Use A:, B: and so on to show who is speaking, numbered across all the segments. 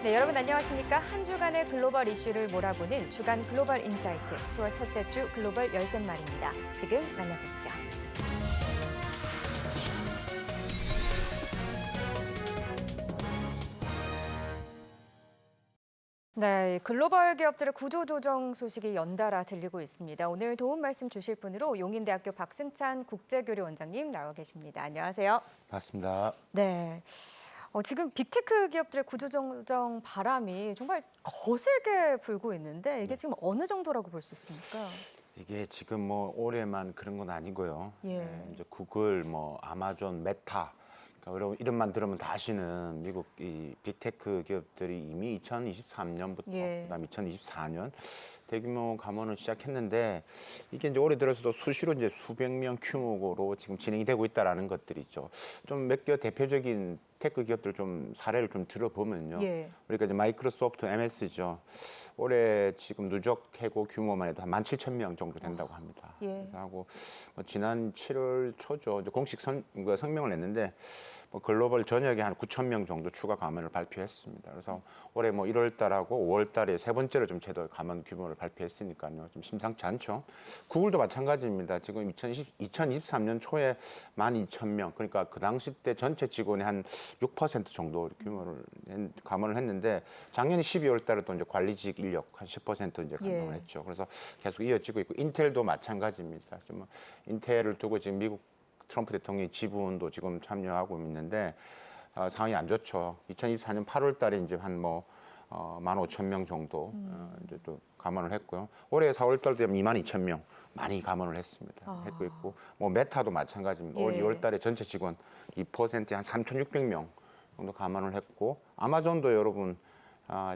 A: 네, 여러분 안녕하십니까? 한 주간의 글로벌 이슈를 몰아보는 주간 글로벌 인사이트 10월 첫째 주 글로벌 열쇠말입니다. 지금 만나보시죠. 네, 글로벌 기업들의 구조조정 소식이 연달아 들리고 있습니다. 오늘 도움 말씀 주실 분으로 용인대학교 박승찬 국제교류원장님 나와 계십니다. 안녕하세요.
B: 맞습니다.
A: 네. 지금 빅테크 기업들의 구조조정 바람이 정말 거세게 불고 있는데 이게 지금 어느 정도라고 볼 수 있습니까?
B: 이게 지금 뭐 올해만 그런 건 아니고요.
A: 예.
B: 이제 구글, 뭐 아마존, 메타, 그러니까 여러분 이름만 들으면 다 아시는 미국 이 빅테크 기업들이 이미 2023년부터 그다음에 2024년 대규모 감원을 시작했는데 이게 이제 올해 들어서도 수시로 이제 수백 명 규모로 지금 진행이 되고 있다라는 것들이 있죠. 좀 몇 개 대표적인 테크 기업들 좀 사례를 좀 들어보면요. 우리가 이제 마이크로소프트, MS죠. 올해 지금 누적 해고 규모만 해도 한 17,000명 정도 된다고 합니다. 그래서 하고 뭐 지난 7월 초죠. 이제 공식 성명을 냈는데 뭐 글로벌 전역에 한 9,000명 정도 추가 감원을 발표했습니다. 그래서 올해 뭐 1월 달하고 5월 달에 세 번째로 좀 제도 감원 규모를 발표했으니까요. 좀 심상치 않죠. 구글도 마찬가지입니다. 지금 2023년 초에 12,000명, 그러니까 그 당시 때 전체 직원의 한 6% 정도 규모를 감원을 했는데 작년 12월 달에 또 이제 관리직 인력 한 10% 이제 감원을 했죠. 그래서 계속 이어지고 있고 인텔도 마찬가지입니다. 좀 인텔을 두고 지금 미국 트럼프 대통령이 지분도 지금 참여하고 있는데 상황이 안 좋죠. 2024년 8월 달에 이제 한 뭐 15,000명 정도 이제 또 감원을 했고요. 올해 4월 달 되면 22,000명 많이 감원을 했습니다. 했고 있고 뭐 메타도 마찬가지입니다. 올 2월 달에 전체 직원 2%한 3,600명 정도 감원을 했고 아마존도 여러분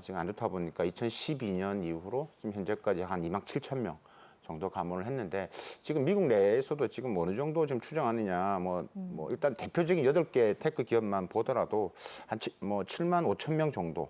B: 지금 안 좋다 보니까 2012년 이후로 지금 현재까지 한 27,000명 정도 감원을 했는데 지금 미국 내에서도 지금 어느 정도 좀 추정하느냐 뭐 일단 대표적인 8개 테크 기업만 보더라도 한 뭐 7만 5천 명 정도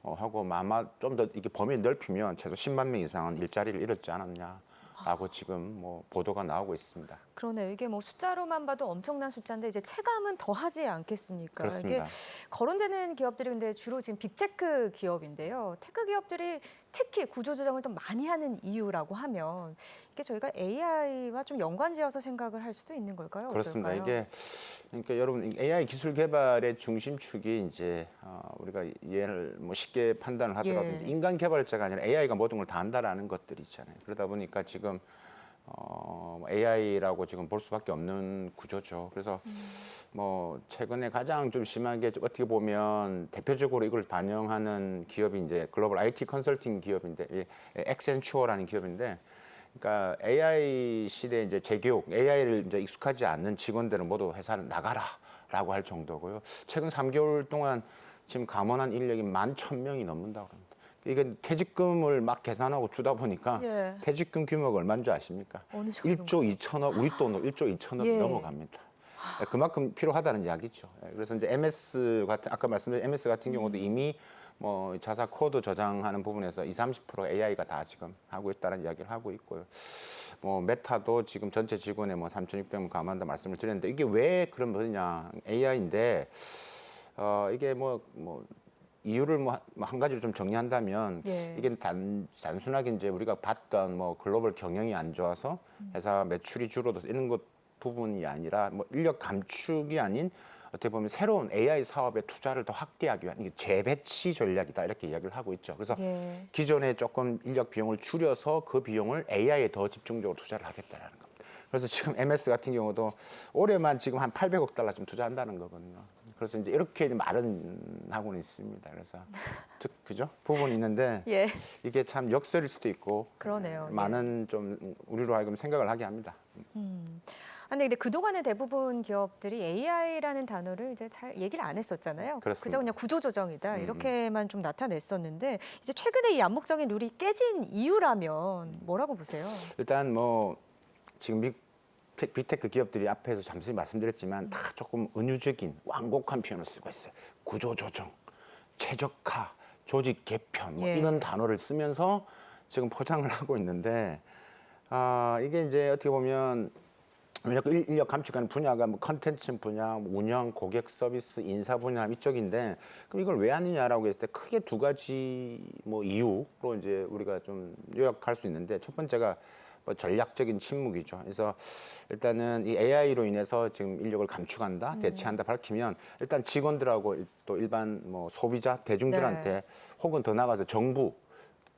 B: 하고 아마 좀 더 이게 범위를 넓히면 최소 10만 명 이상은 일자리를 잃었지 않았냐라고 지금 뭐 보도가 나오고 있습니다.
A: 그러네요. 이게 뭐 숫자로만 봐도 엄청난 숫자인데 이제 체감은 더 하지 않겠습니까?
B: 그렇습니다.
A: 이게 거론되는 기업들이 근데 주로 지금 빅테크 기업인데요. 테크 기업들이 특히 구조조정을 좀 많이 하는 이유라고 하면 이게 저희가 AI와 좀 연관지어서 생각을 할 수도 있는 걸까요?
B: 그렇습니다.
A: 어떨까요?
B: 이게 그러니까 여러분 AI 기술 개발의 중심축이 이제 우리가 얘를 뭐 쉽게 판단을 하더라도 이제 인간 개발자가 아니라 AI가 모든 걸 다 한다라는 것들이 있잖아요. 그러다 보니까 지금 AI라고 지금 볼 수밖에 없는 구조죠. 그래서 뭐 최근에 가장 좀 심하게 어떻게 보면 대표적으로 이걸 반영하는 기업이 이제 글로벌 IT 컨설팅 기업인데 엑센추어라는 기업인데, 그러니까 AI 시대 이제 재교육, AI를 이제 익숙하지 않는 직원들은 모두 회사를 나가라라고 할 정도고요. 최근 3개월 동안 지금 감원한 인력이 11,000명이 넘는다고 합니다. 이게 퇴직금을 막 계산하고 주다 보니까 퇴직금 규모가 얼마인 줄 아십니까?
A: 어느 정도?
B: 1조 2천억, 우리 돈으로 1조 2천억이 넘어갑니다. 그만큼 필요하다는 이야기죠. 그래서 이제 MS 같은, 아까 말씀드린 MS 같은 경우도 이미 뭐 자사 코드 저장하는 부분에서 20~30% AI가 다 지금 하고 있다는 이야기를 하고 있고요. 뭐 메타도 지금 전체 직원의 뭐 3,600명 감한다 말씀을 드렸는데 이게 왜 그런 거냐? AI인데 이게 뭐 이유를 뭐 한 가지로 좀 정리한다면 이게 단순하게 이제 우리가 봤던 뭐 글로벌 경영이 안 좋아서 회사 매출이 줄어들어서 이런 것 부분이 아니라 뭐 인력 감축이 아닌 어떻게 보면 새로운 AI 사업에 투자를 더 확대하기 위한 이게 재배치 전략이다 이렇게 이야기를 하고 있죠. 그래서 기존에 조금 인력 비용을 줄여서 그 비용을 AI에 더 집중적으로 투자를 하겠다라는 겁니다. 그래서 지금 MS 같은 경우도 올해만 지금 한 800억 달러 좀 투자한다는 거거든요. 그래서 이제 이렇게 말은 하고는 있습니다. 그래서 그죠? 부분이 있는데 이게 참 역설일 수도 있고
A: 그러네요.
B: 많은 좀 우리로 하여금 생각을 하게 합니다.
A: 근데 그동안은 대부분 기업들이 AI라는 단어를 이제 잘 얘기를 안 했었잖아요.
B: 그렇습니다.
A: 그저 그냥 구조조정이다 이렇게만 좀 나타냈었는데 이제 최근에 이 암묵적인 룰이 깨진 이유라면 뭐라고 보세요?
B: 일단 뭐 지금 빅테크 기업들이 앞에서 잠시 말씀드렸지만 다 조금 은유적인 완곡한 표현을 쓰고 있어요. 구조조정, 최적화, 조직 개편 뭐 이런 단어를 쓰면서 지금 포장을 하고 있는데 이게 이제 어떻게 보면 왜냐면 그 인력 감축하는 분야가 뭐 컨텐츠 분야, 뭐 운영, 고객 서비스, 인사 분야 이쪽인데 그럼 이걸 왜 하느냐라고 했을 때 크게 두 가지 뭐 이유로 이제 우리가 좀 요약할 수 있는데 첫 번째가 뭐 전략적인 침묵이죠. 그래서 일단은 이 AI로 인해서 지금 인력을 감축한다, 대체한다 밝히면 일단 직원들하고 또 일반 뭐 소비자, 대중들한테
A: 네.
B: 혹은 더 나아가서 정부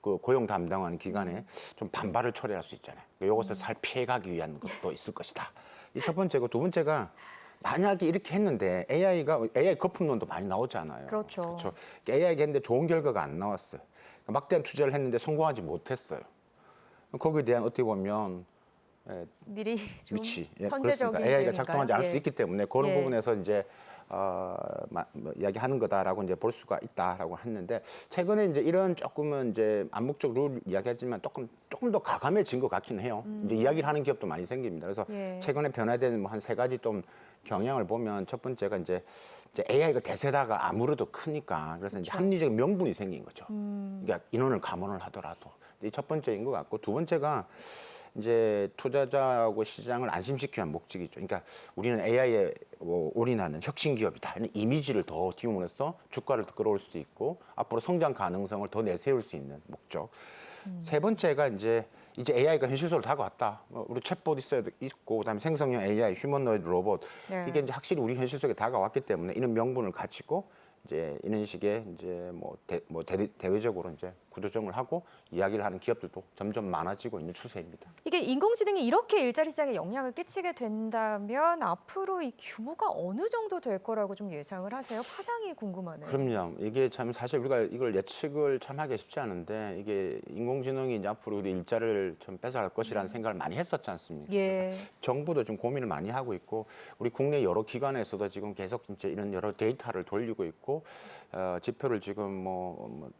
B: 그 고용 담당하는 기관에 좀 반발을 초래할 수 있잖아요. 이것을 살피해가기 위한 것도 있을 것이다. 이 첫 번째고 두 번째가 만약에 이렇게 했는데 AI 거품론도 많이 나오잖아요.
A: 그렇죠.
B: 그렇죠. AI가 했는데 좋은 결과가 안 나왔어요. 막대한 투자를 했는데 성공하지 못했어요. 거기에 대한 어떻게 보면
A: 미리 좀
B: 위치,
A: 선제적인
B: 그렇습니다. AI가
A: 대응인가요?
B: 작동하지 않을
A: 예.
B: 수도 있기 때문에 그런
A: 예.
B: 부분에서 이제 뭐 이야기하는 거다라고 이제 볼 수가 있다라고 했는데 최근에 이제 이런 조금은 이제 암묵적 룰 이야기하지만 조금 더 가감해진 것 같긴 해요. 이제 이야기를 하는 기업도 많이 생깁니다. 그래서
A: 예.
B: 최근에 변화된 뭐 한 세 가지 좀 경향을 보면 첫 번째가 이제 AI가 대세다가 아무래도 크니까 그래서 이제
A: 그쵸.
B: 합리적인 명분이 생긴 거죠. 그러니까 인원을 감원을 하더라도 이 첫 번째인 것 같고 두 번째가 이제 투자자하고 시장을 안심시키기 위한 목적이죠. 그러니까 우리는 AI에 올인하는 혁신 기업이다. 이런 이미지를 더 띄움으로써 주가를 더 끌어올 수도 있고 앞으로 성장 가능성을 더 내세울 수 있는 목적. 세 번째가 이제 AI가 현실 속으로 다가왔다. 우리 챗봇 있고 그다음에 생성형 AI, 휴머노이드 로봇
A: 네.
B: 이게 이제 확실히 우리 현실 속에 다가왔기 때문에 이런 명분을 가지고 이제 이런 식의 이제 대외적으로 이제 구조정을 하고 이야기를 하는 기업들도 점점 많아지고 있는 추세입니다.
A: 이게 인공지능이 이렇게 일자리 시장에 영향을 끼치게 된다면 앞으로 이 규모가 어느 정도 될 거라고 좀 예상을 하세요? 파장이 궁금하네요.
B: 그럼요. 이게 참 사실 우리가 이걸 예측을 참 하기 쉽지 않은데 이게 인공지능이 이제 앞으로 우리 일자리를 좀 뺏어갈 것이라는 생각을 많이 했었지 않습니까?
A: 예.
B: 정부도 좀 고민을 많이 하고 있고 우리 국내 여러 기관에서도 지금 계속 이제 이런 여러 데이터를 돌리고 있고 지표를 지금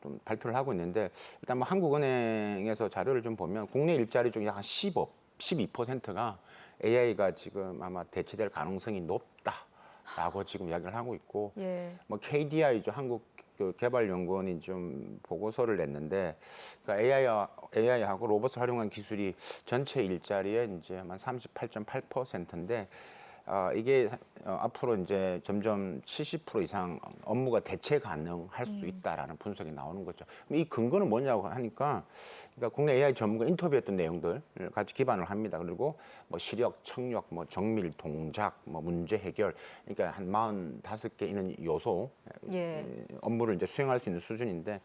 B: 좀 발표를 하고 있는데 일단 뭐 한국은행에서 자료를 좀 보면 국내 일자리 중에 한 12%가 AI가 지금 아마 대체될 가능성이 높다라고 지금 이야기를 하고 있고
A: 예.
B: 뭐 KDI죠 한국 그 개발연구원이 좀 보고서를 냈는데 그러니까 AI하고 로봇을 활용한 기술이 전체 일자리의 이제 한 38.8%인데 이게 앞으로 이제 점점 70% 이상 업무가 대체 가능할 수 있다라는 분석이 나오는 거죠. 이 근거는 뭐냐고 하니까 그러니까 국내 AI 전문가 인터뷰했던 내용들을 같이 기반을 합니다. 그리고 뭐 시력, 청력, 뭐 정밀, 동작, 뭐 문제 해결, 그러니까 한 45개 있는 요소
A: 예.
B: 업무를 이제 수행할 수 있는 수준인데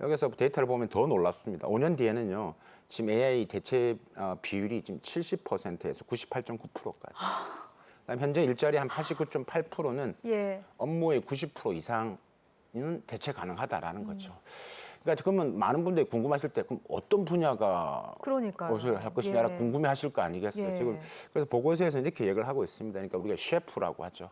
B: 여기서 데이터를 보면 더 놀랍습니다. 5년 뒤에는요. 지금 AI 대체 비율이 지금 70%에서 98.9%까지. 그다음 현재 일자리 한 89.8%는
A: 예.
B: 업무의 90% 이상은 대체 가능하다라는 거죠. 그러니까 그러면 많은 분들이 궁금하실 때 그럼 어떤 분야가
A: 그러니까요.
B: 어떻게 할 것이냐라
A: 예.
B: 궁금해하실 거 아니겠어요.
A: 예.
B: 지금 그래서 보고서에서 이렇게 얘기를 하고 있습니다. 그러니까 우리가 셰프라고 하죠.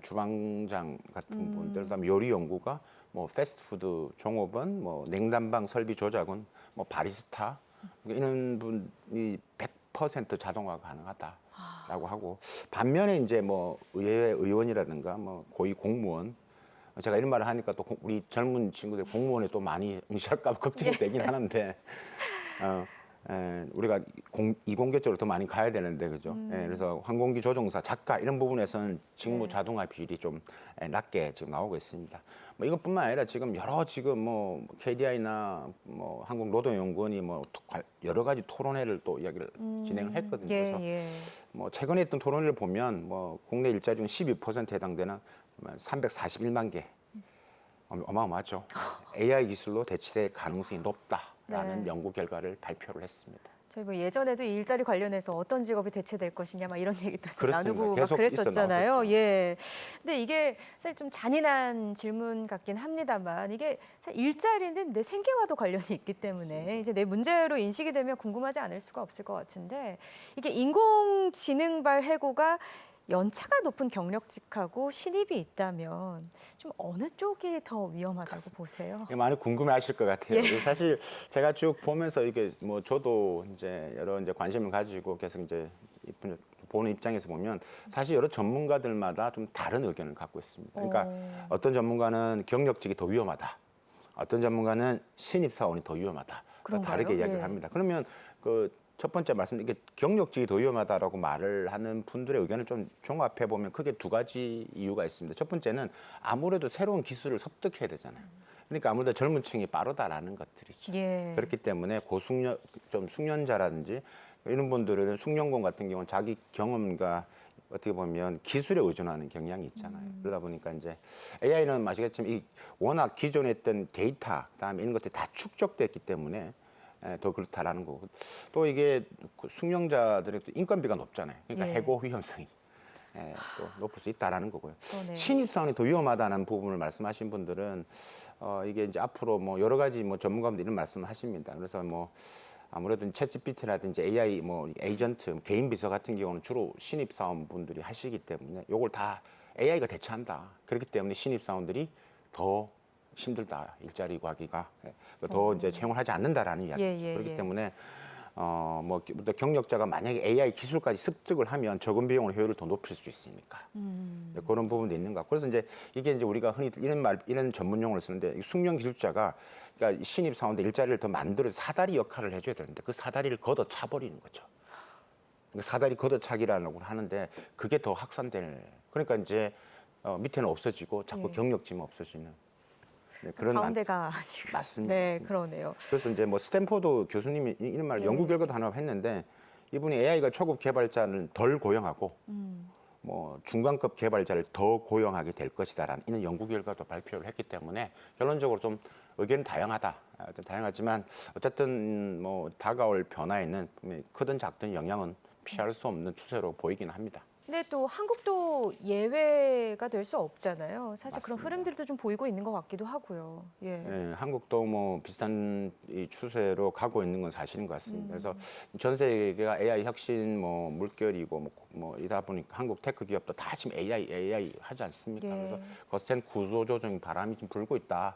B: 주방장 같은 분들, 그다음에 요리 연구가 뭐 패스트푸드 종업원, 뭐 냉난방 설비 조작원, 뭐 바리스타 이런 분이 100% 자동화가 가능하다라고 하고 반면에 이제 뭐 의회 의원이라든가 뭐 고위 공무원 제가 이런 말을 하니까 또 우리 젊은 친구들 공무원에 또 많이 응시할까 봐 걱정이 되긴 하는데 우리가 이공계 쪽으로 더 많이 가야 되는데 그죠? 그래서 항공기 조종사, 작가 이런 부분에서는 직무
A: 네.
B: 자동화 비율이 좀 낮게 지금 나오고 있습니다. 뭐 이것뿐만 아니라 지금 뭐 KDI나 뭐 한국노동연구원이 뭐 여러 가지 토론회를 또 이야기를 진행을 했거든요.
A: 예.
B: 그래서
A: 예.
B: 뭐 최근에 했던 토론회를 보면 뭐 국내 일자리 중 12%에 해당되는 341만 개 어마어마하죠. AI 기술로 대체될 가능성이 높다라는
A: 네.
B: 연구 결과를 발표를 했습니다.
A: 저희 뭐 예전에도 이 일자리 관련해서 어떤 직업이 대체될 것이냐 막 이런 얘기도 좀
B: 그렇습니다.
A: 나누고 막
B: 계속
A: 그랬었잖아요.
B: 있어 나왔었죠.
A: 예. 근데 이게 사실 좀 잔인한 질문 같긴 합니다만 이게 사실 일자리는 내 생계와도 관련이 있기 때문에 이제 내 문제로 인식이 되면 궁금하지 않을 수가 없을 것 같은데 이게 인공지능발 해고가 연차가 높은 경력직하고 신입이 있다면 좀 어느 쪽이 더 위험하다고 보세요?
B: 많이 궁금해하실 것 같아요.
A: 예.
B: 사실 제가 쭉 보면서 이게 뭐 저도 이제 여러 이제 관심을 가지고 계속 이제 보는 입장에서 보면 사실 여러 전문가들마다 좀 다른 의견을 갖고 있습니다. 그러니까 어떤 전문가는 경력직이 더 위험하다. 어떤 전문가는 신입 사원이 더 위험하다.
A: 그런가요?
B: 다르게 이야기를
A: 예.
B: 합니다. 그러면 그 첫 번째 말씀 이게 경력직이 더 위험하다라고 말을 하는 분들의 의견을 좀 종합해 보면 크게 두 가지 이유가 있습니다. 첫 번째는 아무래도 새로운 기술을 습득해야 되잖아요. 그러니까 아무래도 젊은 층이 빠르다라는 것들이죠.
A: 예.
B: 그렇기 때문에 고숙련 좀 숙련자라든지 이런 분들은 숙련공 같은 경우는 자기 경험과 어떻게 보면 기술에 의존하는 경향이 있잖아요. 그러다 보니까 이제 AI는 아시겠지만 이 워낙 기존에 있던 데이터, 그다음에 이런 것들이 다 축적됐기 때문에 더 그렇다라는 거고. 또 이게 그 숙련자들의 또 인건비가 높잖아요. 그러니까
A: 예.
B: 해고 위험성이 또 높을 수 있다라는 거고요.
A: 그러네요.
B: 신입사원이 더 위험하다는 부분을 말씀하신 분들은 이게 이제 앞으로 뭐 여러 가지 뭐 전문가분들 이런 말씀을 하십니다. 그래서 뭐 아무래도 챗GPT라든지 AI 뭐 에이전트, 개인 비서 같은 경우는 주로 신입 사원분들이 하시기 때문에 요걸 다 AI가 대체한다. 그렇기 때문에 신입 사원들이 더 힘들다. 일자리 구하기가 더 이제 채용을 하지 않는다라는 이야기죠.
A: 예,
B: 그렇기
A: 예.
B: 때문에 뭐 경력자가 만약에 AI 기술까지 습득을 하면 적은 비용으로 효율을 더 높일 수 있으니까 그런 부분도 있는 것 같고 그래서 이제 이게 이제 우리가 흔히 이런 전문 용어를 쓰는데 이 숙련 기술자가 그러니까 신입 사원들 일자리를 더 만들어서 사다리 역할을 해줘야 되는데 그 사다리를 걷어 차버리는 거죠. 그러니까 사다리 걷어차기라는 걸 하는데 그게 더 확산될 그러니까 이제 밑에는 없어지고 자꾸
A: 예.
B: 경력직만 없어지는 그런
A: 가운데가 지금
B: 맞습니다.
A: 네, 그러네요.
B: 그래서 이제 뭐 스탠포드 교수님이 이런 말 연구 결과도 하나 했는데 이분이 AI가 초급 개발자는 덜 고용하고 뭐 중간급 개발자를 더 고용하게 될 것이다라는 이런 연구 결과도 발표를 했기 때문에 결론적으로 좀 의견은 다양하다. 다양하지만 어쨌든 뭐 다가올 변화에는 분명히 크든 작든 영향은 피할 수 없는 추세로 보이긴 합니다.
A: 근데 또 한국도 예외가 될 수 없잖아요. 사실 그런
B: 맞습니다.
A: 흐름들도 좀 보이고 있는 것 같기도 하고요. 예.
B: 예, 한국도 뭐 비슷한 이 추세로 가고 있는 건 사실인 것 같습니다. 그래서 전 세계가 AI 혁신 뭐 물결이고 뭐 이다 보니까 한국 테크 기업도 다 지금 AI 하지 않습니까?
A: 예.
B: 그래서 거센 구조 조정 바람이 좀 불고 있다.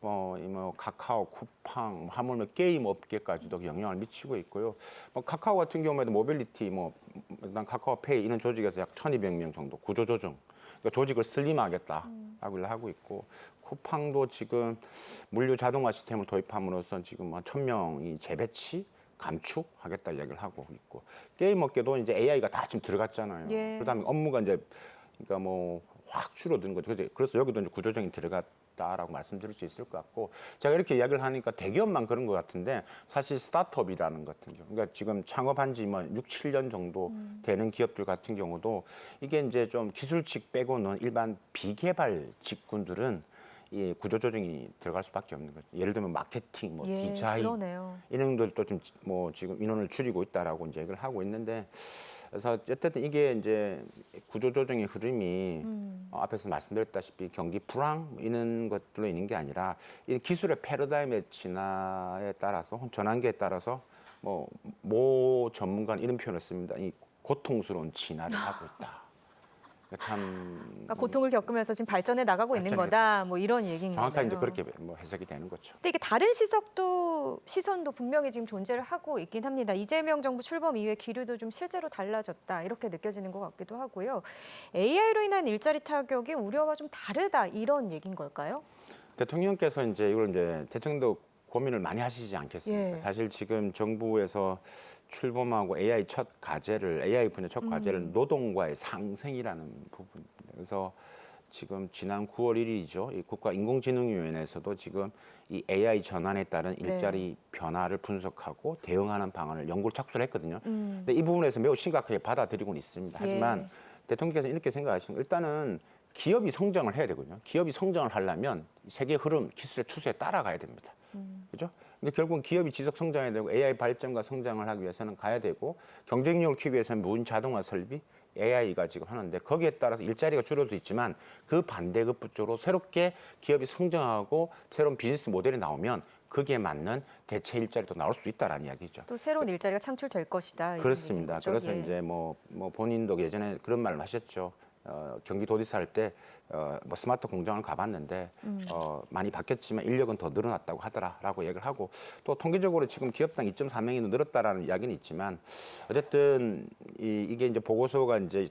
B: 뭐 카카오, 쿠팡, 하물며 게임 업계까지도 영향을 미치고 있고요. 뭐 카카오 같은 경우에도 모빌리티, 뭐 일단 카카오페이 이런 조직에서 약 1,200명 정도 구조 조정, 그러니까 조직을 슬림하겠다라고 하고 있고, 쿠팡도 지금 물류 자동화 시스템을 도입함으로써 지금 1,000명이 재배치 감축하겠다 이야기를 하고 있고, 게임 업계도 이제 AI가 다 지금 들어갔잖아요.
A: 예.
B: 그다음에 업무가 이제 그러니까 뭐 확 줄어든 거죠. 그래서 여기도 이제 구조조정이 들어갔다라고 말씀드릴 수 있을 것 같고, 제가 이렇게 이야기를 하니까 대기업만 그런 것 같은데 사실 스타트업이라는 것 같은 경우, 그러니까 지금 창업한 지 뭐 6, 7년 정도 되는 기업들 같은 경우도 이게 이제 좀 기술직 빼고는 일반 비개발 직군들은 이 구조조정이 들어갈 수밖에 없는 거죠. 예를 들면 마케팅, 뭐
A: 예,
B: 디자인
A: 그러네요.
B: 이런 것들도 좀 뭐 지금 인원을 줄이고 있다라고 이제 얘기를 하고 있는데, 그래서 어쨌든 이게 이제 구조조정의 흐름이 앞에서 말씀드렸다시피 경기 불황 이런 것들로 있는 게 아니라 이 기술의 패러다임의 진화에 따라서 전환기에 따라서 모 전문가는 이런 표현을 씁니다. 이 고통스러운 진화를 하고 있다. 참
A: 그러니까 고통을 겪으면서 지금 발전해 나가고 있는
B: 발전해
A: 거다. 뭐 이런 얘기인
B: 정확하게
A: 거네요.
B: 이제 그렇게 뭐 해석이 되는 거죠.
A: 근데 이게 다른 시선도 분명히 지금 존재를 하고 있긴 합니다. 이재명 정부 출범 이후에 기류도 좀 실제로 달라졌다 이렇게 느껴지는 것 같기도 하고요. AI로 인한 일자리 타격이 우려와 좀 다르다 이런 얘기인 걸까요?
B: 대통령께서 이제 이걸 이제 대통령도 고민을 많이 하시지 않겠습니까?
A: 예.
B: 사실 지금 정부에서 출범하고 AI 분야 첫 과제를 노동과의 상생이라는 부분입니다. 그래서 지금 지난 9월 1일이죠. 이 국가인공지능위원회에서도 지금 이 AI 전환에 따른 일자리 변화를 분석하고 대응하는 방안을 연구를 착수를 했거든요. 근데 이 부분에서 매우 심각하게 받아들이고는 있습니다. 하지만 대통령께서 이렇게 생각하시는 거, 일단은 기업이 성장을 해야 되거든요. 기업이 성장을 하려면 세계 흐름, 기술의 추세에 따라가야 됩니다. 그죠? 근데 결국은 기업이 지속 성장해야 되고 AI 발전과 성장을 하기 위해서는 가야 되고, 경쟁력을 키우기 위해서는 무인 자동화 설비, AI가 지금 하는데 거기에 따라서 일자리가 줄어도 있지만 그 반대급부적으로 새롭게 기업이 성장하고 새로운 비즈니스 모델이 나오면 거기에 맞는 대체 일자리도 나올 수 있다라는 이야기죠.
A: 또 새로운 일자리가 창출될 것이다. 이런
B: 그렇습니다.
A: 얘기인 거죠?
B: 그래서
A: 예.
B: 이제 뭐 본인도 예전에 그런 말을 하셨죠. 경기도지사 할 때 뭐 스마트 공장을 가봤는데 많이 바뀌었지만 인력은 더 늘어났다고 하더라라고 얘기를 하고, 또 통계적으로 지금 기업당 2.4명이 늘었다라는 이야기는 있지만 어쨌든 이게 이제 보고서가 이제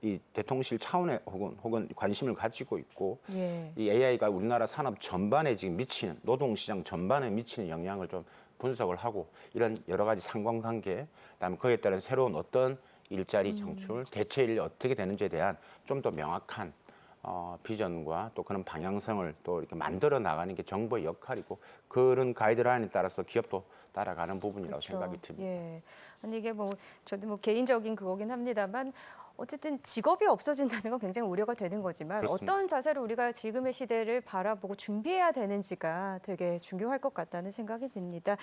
B: 이 대통령실 차원의 혹은 관심을 가지고 있고,
A: 예.
B: 이 AI가 우리나라 산업 전반에 지금 미치는, 노동시장 전반에 미치는 영향을 좀 분석을 하고 이런 여러 가지 상관관계, 그다음에 거기에 따른 새로운 어떤 일자리 창출, 대체일이 어떻게 되는지에 대한 좀 더 명확한 비전과 또 그런 방향성을 또 이렇게 만들어 나가는 게 정부의 역할이고 그런 가이드라인에 따라서 기업도 따라가는 부분이라고
A: 그렇죠.
B: 생각이 듭니다.
A: 예. 아니 이게 뭐 저도 뭐 개인적인 그거긴 합니다만 어쨌든 직업이 없어진다는 건 굉장히 우려가 되는 거지만
B: 그렇습니다.
A: 어떤 자세로 우리가 지금의 시대를 바라보고 준비해야 되는지가 되게 중요할 것 같다는 생각이 듭니다.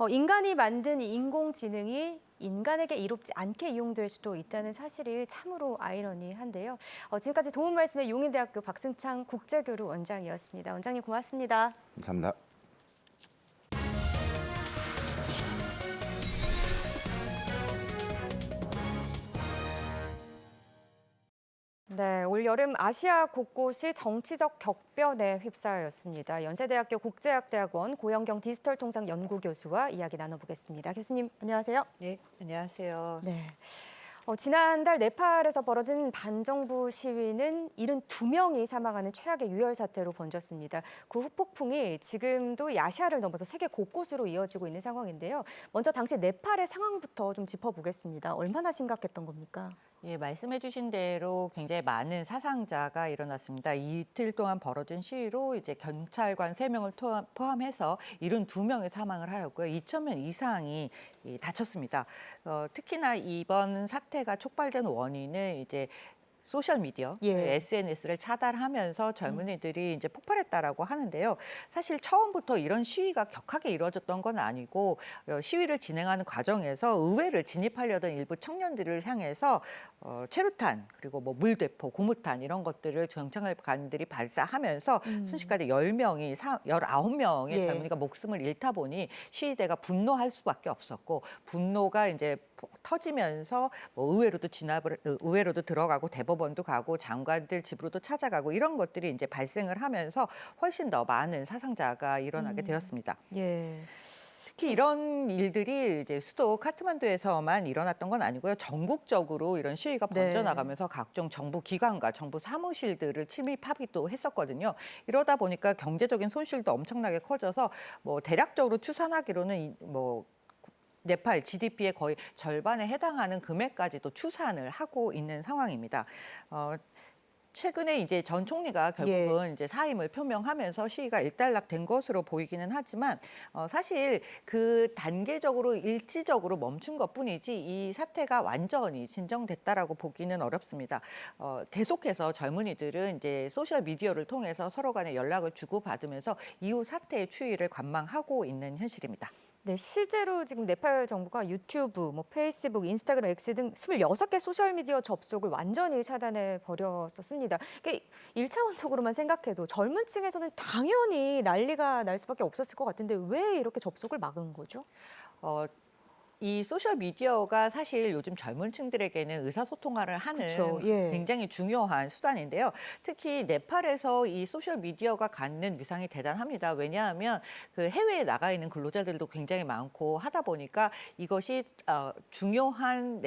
A: 인간이 만든 인공지능이 인간에게 이롭지 않게 이용될 수도 있다는 사실이 참으로 아이러니한데요. 지금까지 도움 말씀의 용인대학교 박승창 국제교류 원장이었습니다. 원장님 고맙습니다.
B: 감사합니다.
A: 네, 올 여름 아시아 곳곳이 정치적 격변에 휩싸였습니다. 연세대학교 국제학대학원 고영경 디지털통상연구교수와 이야기 나눠보겠습니다. 교수님, 안녕하세요.
C: 네, 안녕하세요.
A: 네. 지난달 네팔에서 벌어진 반정부 시위는 72명이 사망하는 최악의 유혈 사태로 번졌습니다. 그 후폭풍이 지금도 아시아를 넘어서 세계 곳곳으로 이어지고 있는 상황인데요. 먼저 당시 네팔의 상황부터 좀 짚어보겠습니다. 얼마나 심각했던 겁니까?
C: 예, 말씀해 주신 대로 굉장히 많은 사상자가 일어났습니다. 이틀 동안 벌어진 시위로 이제 경찰관 3명을 포함해서 72명이 사망을 하였고요. 2,000명 이상이 다쳤습니다. 특히나 이번 사태가 촉발된 원인은 이제 소셜 미디어,
A: 예.
C: SNS를 차단하면서 젊은이들이 이제 폭발했다라고 하는데요. 사실 처음부터 이런 시위가 격하게 이루어졌던 건 아니고 시위를 진행하는 과정에서 의회를 진입하려던 일부 청년들을 향해서 최루탄 그리고 뭐 물대포, 고무탄 이런 것들을 경찰관들이 발사하면서 순식간에 19명의
A: 예.
C: 젊은이가 목숨을 잃다 보니 시위대가 분노할 수밖에 없었고 분노가 이제 터지면서 뭐 의회로도 들어가고 대법원도 가고 장관들 집으로도 찾아가고 이런 것들이 이제 발생을 하면서 훨씬 더 많은 사상자가 일어나게 되었습니다.
A: 예.
C: 특히 이런 일들이 이제 수도 카트만두에서만 일어났던 건 아니고요. 전국적으로 이런 시위가
A: 네.
C: 번져나가면서 각종 정부 기관과 정부 사무실들을 침입하기도 했었거든요. 이러다 보니까 경제적인 손실도 엄청나게 커져서 뭐 대략적으로 추산하기로는 네팔 GDP의 거의 절반에 해당하는 금액까지도 추산을 하고 있는 상황입니다. 최근에 이제 전 총리가 결국은 이제 사임을 표명하면서 시위가 일단락된 것으로 보이기는 하지만 사실 그 단계적으로 일시적으로 멈춘 것뿐이지 이 사태가 완전히 진정됐다라고 보기는 어렵습니다. 계속해서 젊은이들은 이제 소셜 미디어를 통해서 서로 간에 연락을 주고받으면서 이후 사태의 추이를 관망하고 있는 현실입니다.
A: 네, 실제로 지금 네팔 정부가 유튜브, 뭐 페이스북, 인스타그램, X 등 26개 소셜미디어 접속을 완전히 차단해 버렸었습니다. 이게 1차원적으로만 생각해도 젊은 층에서는 당연히 난리가 날 수밖에 없었을 것 같은데 왜 이렇게 접속을 막은 거죠?
C: 이 소셜 미디어가 사실 요즘 젊은 층들에게는 의사소통을 하는
A: 그쵸, 예.
C: 굉장히 중요한 수단인데요. 특히 네팔에서 이 소셜 미디어가 갖는 위상이 대단합니다. 왜냐하면 그 해외에 나가 있는 근로자들도 굉장히 많고 하다 보니까 이것이 중요한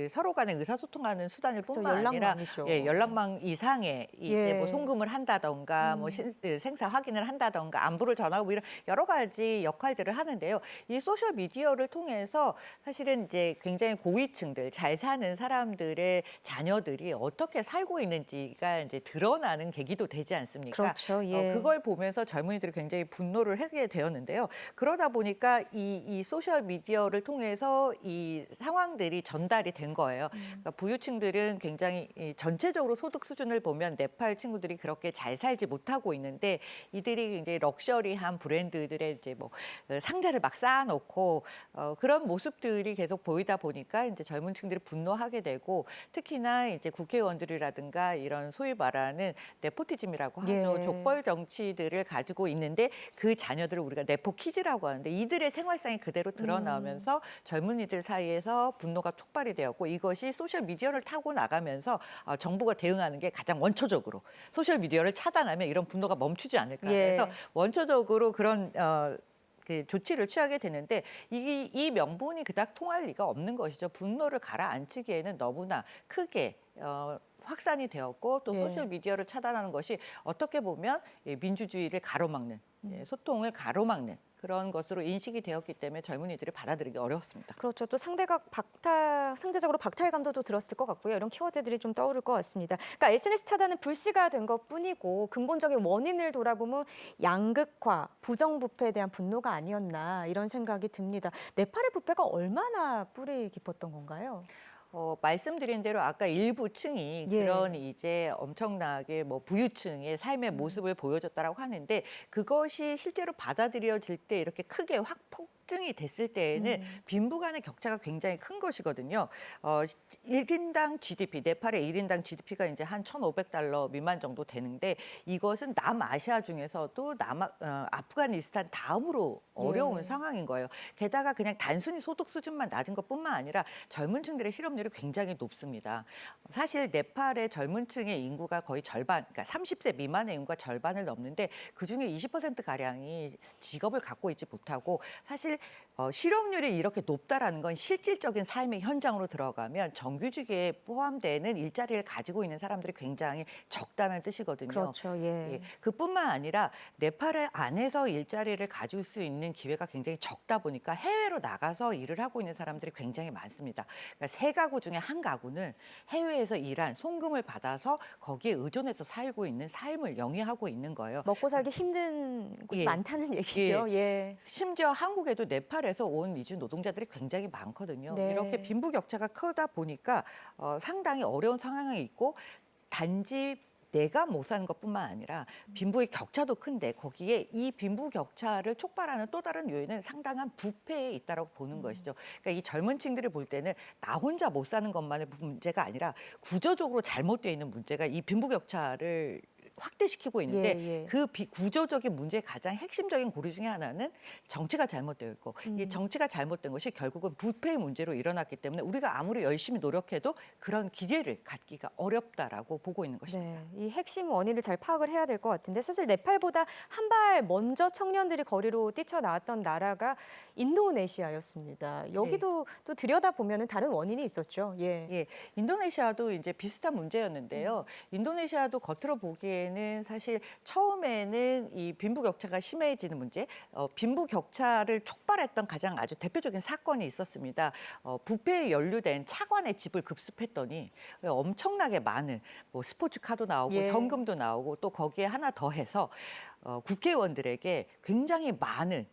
C: 서로 간에 의사소통하는 수단일 뿐만 아니라
A: 연락망이죠.
C: 연락망 이상의 이제 뭐
A: 예.
C: 송금을 한다던가 뭐 생사 확인을 한다던가 안부를 전하고 이런 여러 가지 역할들을 하는데요. 이 소셜 미디어를 통해서 사실은 이제 굉장히 고위층들 잘 사는 사람들의 자녀들이 어떻게 살고 있는지가 이제 드러나는 계기도 되지 않습니까?
A: 그렇죠. 예.
C: 그걸 보면서 젊은이들이 굉장히 분노를 하게 되었는데요. 그러다 보니까 이 소셜 미디어를 통해서 이 상황들이 전달이 된 거예요. 그러니까 부유층들은 굉장히 전체적으로 소득 수준을 보면 네팔 친구들이 그렇게 잘 살지 못하고 있는데 이들이 이제 럭셔리한 브랜드들의 이제 뭐 상자를 막 쌓아놓고 그런 모습들이 계속 보이다 보니까 이제 젊은 층들이 분노하게 되고 특히나 이제 국회의원들이라든가 이런 소위 말하는 네포티즘이라고 하죠.
A: 예.
C: 족벌 정치들을 가지고 있는데 그 자녀들을 우리가 네포키즈라고 하는데 이들의 생활상이 그대로 드러나면서 젊은이들 사이에서 분노가 촉발이 되었고 이것이 소셜 미디어를 타고 나가면서 정부가 대응하는 게 가장 원초적으로 소셜 미디어를 차단하면 이런 분노가 멈추지 않을까.
A: 예.
C: 그래서 원초적으로 그런 그 조치를 취하게 되는데 이 명분이 그닥 통할 리가 없는 것이죠. 분노를 가라앉히기에는 너무나 크게 확산이 되었고 또
A: 예.
C: 소셜 미디어를 차단하는 것이 어떻게 보면 민주주의를 가로막는 소통을 가로막는 그런 것으로 인식이 되었기 때문에 젊은이들이 받아들이기 어려웠습니다.
A: 그렇죠. 또 상대적으로 박탈감도 또 들었을 것 같고요. 이런 키워드들이 좀 떠오를 것 같습니다. 그러니까 SNS 차단은 불씨가 된 것뿐이고 근본적인 원인을 돌아보면 양극화, 부정부패에 대한 분노가 아니었나 이런 생각이 듭니다. 네팔의 부패가 얼마나 뿌리 깊었던 건가요?
C: 말씀드린 대로 아까 일부 층이
A: 예.
C: 그런 이제 엄청나게 뭐 부유층의 삶의 모습을 보여줬다라고 하는데 그것이 실제로 받아들여질 때 이렇게 크게 확폭증이 됐을 때에는 빈부 간의 격차가 굉장히 큰 것이거든요. 1인당 GDP, 네팔의 1인당 GDP가 이제 한 1,500달러 미만 정도 되는데 이것은 남아시아 중에서도 아프가니스탄 다음으로 어려운
A: 예.
C: 상황인 거예요. 게다가 그냥 단순히 소득 수준만 낮은 것뿐만 아니라 젊은 층들의 실업률이 굉장히 높습니다. 사실 네팔의 젊은 층의 인구가 거의 절반, 그러니까 30세 미만의 인구가 절반을 넘는데 그중에 20%가량이 직업을 갖고 있지 못하고 사실 실업률이 이렇게 높다라는 건 실질적인 삶의 현장으로 들어가면 정규직에 포함되는 일자리를 가지고 있는 사람들이 굉장히 적다는 뜻이거든요.
A: 그렇죠. 예.
C: 예, 그뿐만 아니라 네팔 안에서 일자리를 가질 수 있는 기회가 굉장히 적다 보니까 해외로 나가서 일을 하고 있는 사람들이 굉장히 많습니다. 그러니까 세 가구 중에 한 가구는 해외에서 일한 송금을 받아서 거기에 의존해서 살고 있는 삶을 영위하고 있는 거예요.
A: 먹고 살기 힘든 곳이
C: 예.
A: 많다는 얘기죠. 예.
C: 심지어 한국에도 네팔에서 온 이주 노동자들이 굉장히 많거든요.
A: 네.
C: 이렇게 빈부 격차가 크다 보니까 상당히 어려운 상황이 있고 단지 내가 못 사는 것뿐만 아니라 빈부의 격차도 큰데 거기에 이 빈부 격차를 촉발하는 또 다른 요인은 상당한 부패에 있다고 보는 것이죠. 그러니까 이 젊은 층들이 볼 때는 나 혼자 못 사는 것만의 문제가 아니라 구조적으로 잘못되어 있는 문제가 이 빈부 격차를 확대시키고 있는데
A: 예, 예.
C: 그 구조적인 문제의 가장 핵심적인 고리 중에 하나는 정치가 잘못되어 있고 이 정치가 잘못된 것이 결국은 부패의 문제로 일어났기 때문에 우리가 아무리 열심히 노력해도 그런 기제를 갖기가 어렵다라고 보고 있는 것입니다.
A: 네, 이 핵심 원인을 잘 파악을 해야 될 것 같은데 사실 네팔보다 한 발 먼저 청년들이 거리로 뛰쳐나왔던 나라가 인도네시아였습니다. 여기도 또 들여다보면 다른 원인이 있었죠. 예.
C: 예, 인도네시아도 이제 비슷한 문제였는데요. 인도네시아도 겉으로 보기에는 사실 처음에는 이 빈부 격차가 심해지는 문제, 빈부 격차를 촉발했던 가장 아주 대표적인 사건이 있었습니다. 부패에 연루된 차관의 집을 급습했더니 엄청나게 많은 뭐 스포츠카도 나오고
A: 예.
C: 현금도 나오고 또 거기에 하나 더해서 국회의원들에게 굉장히 많은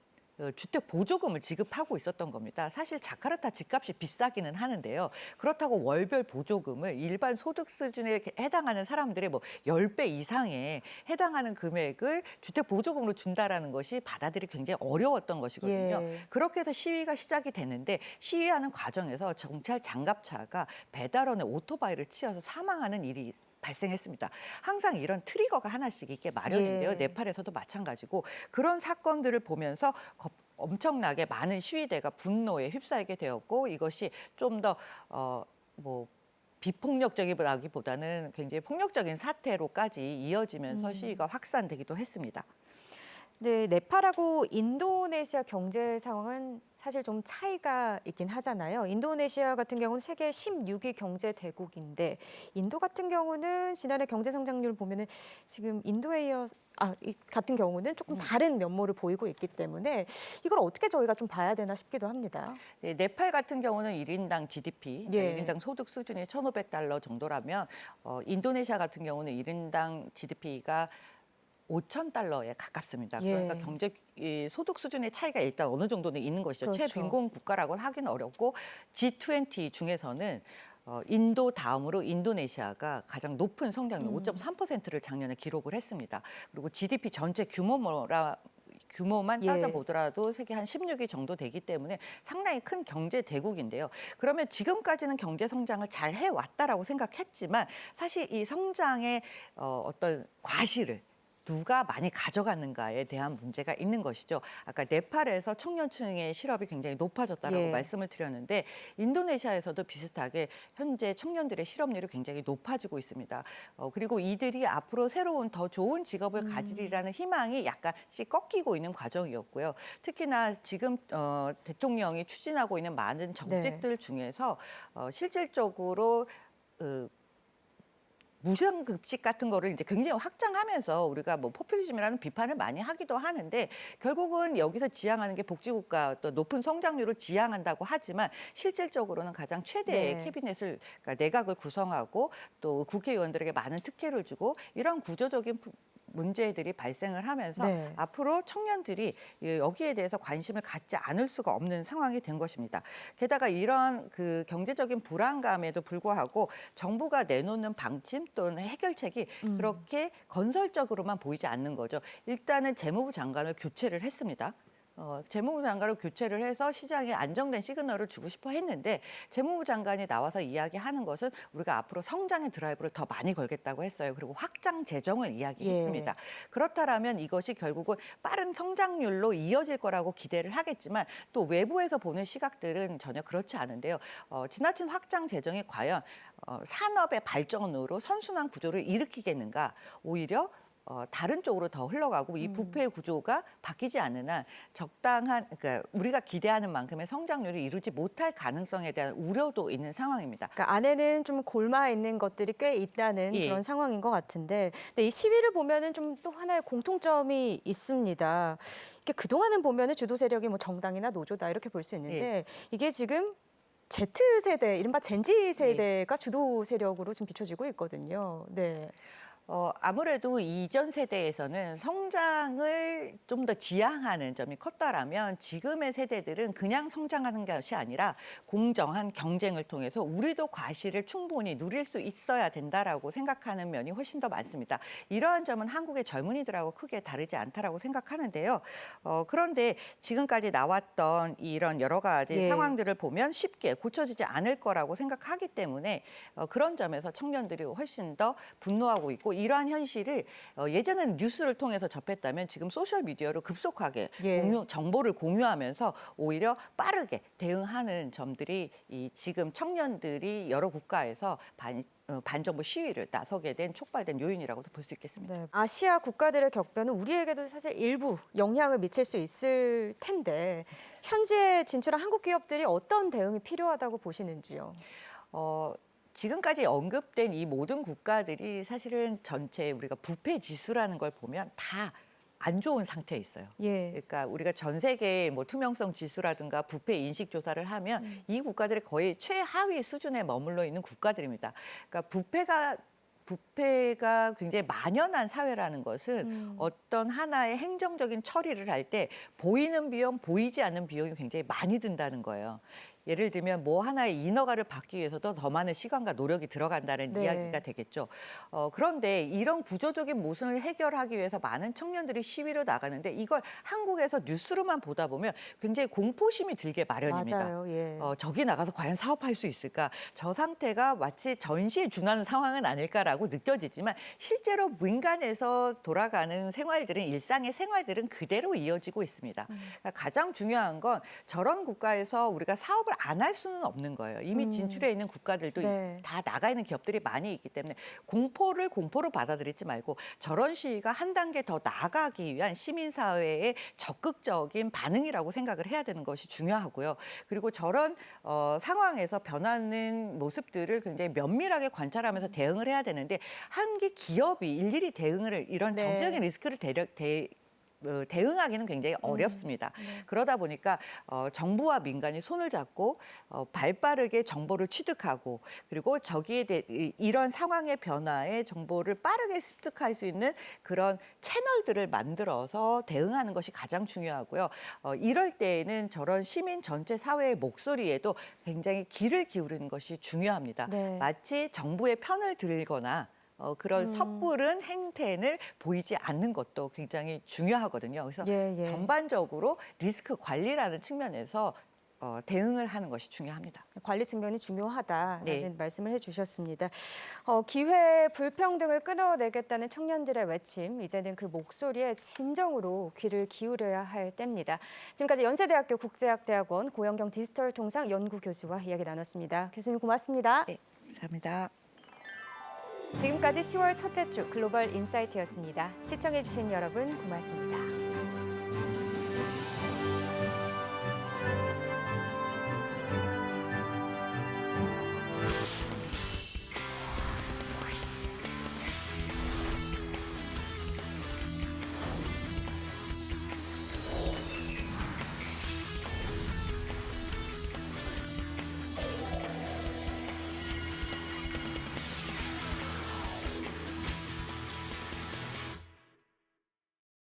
C: 주택 보조금을 지급하고 있었던 겁니다. 사실 자카르타 집값이 비싸기는 하는데요. 그렇다고 월별 보조금을 일반 소득 수준에 해당하는 사람들의 뭐 10배 이상에 해당하는 금액을 주택 보조금으로 준다라는 것이 받아들이기 굉장히 어려웠던 것이거든요.
A: 예.
C: 그렇게 해서 시위가 시작이 되는데 시위하는 과정에서 경찰 장갑차가 배달원의 오토바이를 치여서 사망하는 일이 발생했습니다. 항상 이런 트리거가 하나씩 있게 마련인데요.
A: 예.
C: 네팔에서도 마찬가지고 그런 사건들을 보면서 엄청나게 많은 시위대가 분노에 휩싸이게 되었고 이것이 좀 더 비폭력적이라기보다는 굉장히 폭력적인 사태로까지 이어지면서 시위가 확산되기도 했습니다.
A: 네, 네팔하고 인도네시아 경제 상황은 사실 좀 차이가 있긴 하잖아요. 인도네시아 같은 경우는 세계 16위 경제 대국인데 인도 같은 경우는 지난해 경제 성장률 보면은 지금 이 같은 경우는 조금 다른 면모를 보이고 있기 때문에 이걸 어떻게 저희가 좀 봐야 되나 싶기도 합니다.
C: 네, 네팔 같은 경우는 1인당 GDP,
A: 예.
C: 1인당 소득 수준이 1,500달러 정도라면 인도네시아 같은 경우는 1인당 GDP가 5,000달러에 가깝습니다. 그러니까
A: 예.
C: 소득 수준의 차이가 일단 어느 정도는 있는 것이죠.
A: 그렇죠.
C: 최빈곤 국가라고는 하기는 어렵고 G20 중에서는 인도 다음으로 인도네시아가 가장 높은 성장률 5.3%를 작년에 기록을 했습니다. 그리고 GDP 전체 규모만
A: 예.
C: 따져보더라도 세계 한 16위 정도 되기 때문에 상당히 큰 경제 대국인데요. 그러면 지금까지는 경제 성장을 잘 해왔다라고 생각했지만 사실 이 성장의 어떤 과실을 누가 많이 가져갔는가에 대한 문제가 있는 것이죠. 아까 네팔에서 청년층의 실업이 굉장히 높아졌다라고
A: 예.
C: 말씀을 드렸는데 인도네시아에서도 비슷하게 현재 청년들의 실업률이 굉장히 높아지고 있습니다. 그리고 이들이 앞으로 새로운 더 좋은 직업을 가지리라는 희망이 약간씩 꺾이고 있는 과정이었고요. 특히나 지금 대통령이 추진하고 있는 많은 정책들 중에서 실질적으로 무상급식 같은 거를 이제 굉장히 확장하면서 우리가 뭐 포퓰리즘이라는 비판을 많이 하기도 하는데 결국은 여기서 지향하는 게 복지국가 또 높은 성장률을 지향한다고 하지만 실질적으로는 가장 최대의
A: 네.
C: 캐비넷을 그러니까 내각을 구성하고 또 국회의원들에게 많은 특혜를 주고 이런 구조적인 문제들이 발생을 하면서
A: 네.
C: 앞으로 청년들이 여기에 대해서 관심을 갖지 않을 수가 없는 상황이 된 것입니다. 게다가 이런 그 경제적인 불안감에도 불구하고 정부가 내놓는 방침 또는 해결책이 그렇게 건설적으로만 보이지 않는 거죠. 일단은 재무부 장관을 교체를 했습니다. 재무부 장관을 교체를 해서 시장에 안정된 시그널을 주고 싶어 했는데 재무부 장관이 나와서 이야기하는 것은 우리가 앞으로 성장의 드라이브를 더 많이 걸겠다고 했어요. 그리고 확장 재정을 이야기했습니다. 그렇다라면 이것이 결국은 빠른 성장률로 이어질 거라고 기대를 하겠지만 또 외부에서 보는 시각들은 전혀 그렇지 않은데요. 지나친 확장 재정이 과연 산업의 발전으로 선순환 구조를 일으키겠는가 오히려 다른 쪽으로 더 흘러가고 이 부패 구조가 바뀌지 않는 한 적당한 그러니까 우리가 기대하는 만큼의 성장률을 이루지 못할 가능성에 대한 우려도 있는 상황입니다.
A: 그러니까 안에는 좀 골마 있는 것들이 꽤 있다는
C: 예.
A: 그런 상황인 것 같은데, 근데 이 시위를 보면은 좀 또 하나의 공통점이 있습니다. 이게 그동안은 보면은 주도 세력이 뭐 정당이나 노조다 이렇게 볼 수 있는데 이게 지금 Z 세대, 이른바 젠지 세대가 주도 세력으로 지금 비춰지고 있거든요. 네.
C: 아무래도 이전 세대에서는 성장을 좀 더 지향하는 점이 컸다라면 지금의 세대들은 그냥 성장하는 것이 아니라 공정한 경쟁을 통해서 우리도 과실을 충분히 누릴 수 있어야 된다라고 생각하는 면이 훨씬 더 많습니다. 이러한 점은 한국의 젊은이들하고 크게 다르지 않다라고 생각하는데요. 그런데 지금까지 나왔던 이런 여러 가지 상황들을 보면 쉽게 고쳐지지 않을 거라고 생각하기 때문에 그런 점에서 청년들이 훨씬 더 분노하고 있고 이러한 현실을 예전에는 뉴스를 통해서 접했다면 지금 소셜 미디어로 급속하게 정보를 공유하면서 오히려 빠르게 대응하는 점들이 지금 청년들이 여러 국가에서 반정부 시위를 나서게 된 촉발된 요인이라고도 볼 수 있겠습니다.
A: 네. 아시아 국가들의 격변은 우리에게도 사실 일부 영향을 미칠 수 있을 텐데 현지에 진출한 한국 기업들이 어떤 대응이 필요하다고 보시는지요?
C: 지금까지 언급된 이 모든 국가들이 사실은 전체 우리가 부패 지수라는 걸 보면 다 안 좋은 상태에 있어요. 그러니까 우리가 전 세계 뭐 투명성 지수라든가 부패 인식 조사를 하면 이 국가들이 거의 최하위 수준에 머물러 있는 국가들입니다. 그러니까 부패가 굉장히 만연한 사회라는 것은 어떤 하나의 행정적인 처리를 할 때 보이는 비용, 보이지 않는 비용이 굉장히 많이 든다는 거예요. 예를 들면 뭐 하나의 인허가를 받기 위해서도 더 많은 시간과 노력이 들어간다는 이야기가 되겠죠. 그런데 이런 구조적인 모순을 해결하기 위해서 많은 청년들이 시위로 나가는데 이걸 한국에서 뉴스로만 보다 보면 굉장히 공포심이 들게 마련입니다.
A: 맞아요.
C: 저기 나가서 과연 사업할 수 있을까? 저 상태가 마치 전시에 준하는 상황은 아닐까라고 느껴지지만 실제로 민간에서 돌아가는 생활들은 일상의 생활들은 그대로 이어지고 있습니다. 그러니까 가장 중요한 건 저런 국가에서 우리가 사업을 안 할 수는 없는 거예요. 이미 진출해 있는 국가들도 다 나가 있는 기업들이 많이 있기 때문에 공포로 받아들이지 말고 저런 시위가 한 단계 더 나아가기 위한 시민사회의 적극적인 반응이라고 생각을 해야 되는 것이 중요하고요. 그리고 저런 상황에서 변하는 모습들을 굉장히 면밀하게 관찰하면서 대응을 해야 되는데 한계 기업이 일일이 대응을 이런 정치적인 리스크를 대응하기는 굉장히 어렵습니다. 그러다 보니까 정부와 민간이 손을 잡고 발빠르게 정보를 취득하고 그리고 저기에 대해 이런 상황의 변화에 정보를 빠르게 습득할 수 있는 그런 채널들을 만들어서 대응하는 것이 가장 중요하고요. 이럴 때에는 저런 시민 전체 사회의 목소리에도 굉장히 귀를 기울이는 것이 중요합니다. 마치 정부의 편을 들거나 그런 섣부른 행태를 보이지 않는 것도 굉장히 중요하거든요. 그래서 전반적으로 리스크 관리라는 측면에서 대응을 하는 것이 중요합니다.
A: 관리 측면이 중요하다라는 말씀을 해주셨습니다. 기회 불평등을 끊어내겠다는 청년들의 외침, 이제는 그 목소리에 진정으로 귀를 기울여야 할 때입니다. 지금까지 연세대학교 국제학대학원 고영경 디지털 통상 연구교수와 이야기 나눴습니다. 교수님 고맙습니다.
C: 네, 감사합니다.
A: 지금까지 10월 첫째 주 글로벌 인사이트였습니다. 시청해주신 여러분 고맙습니다.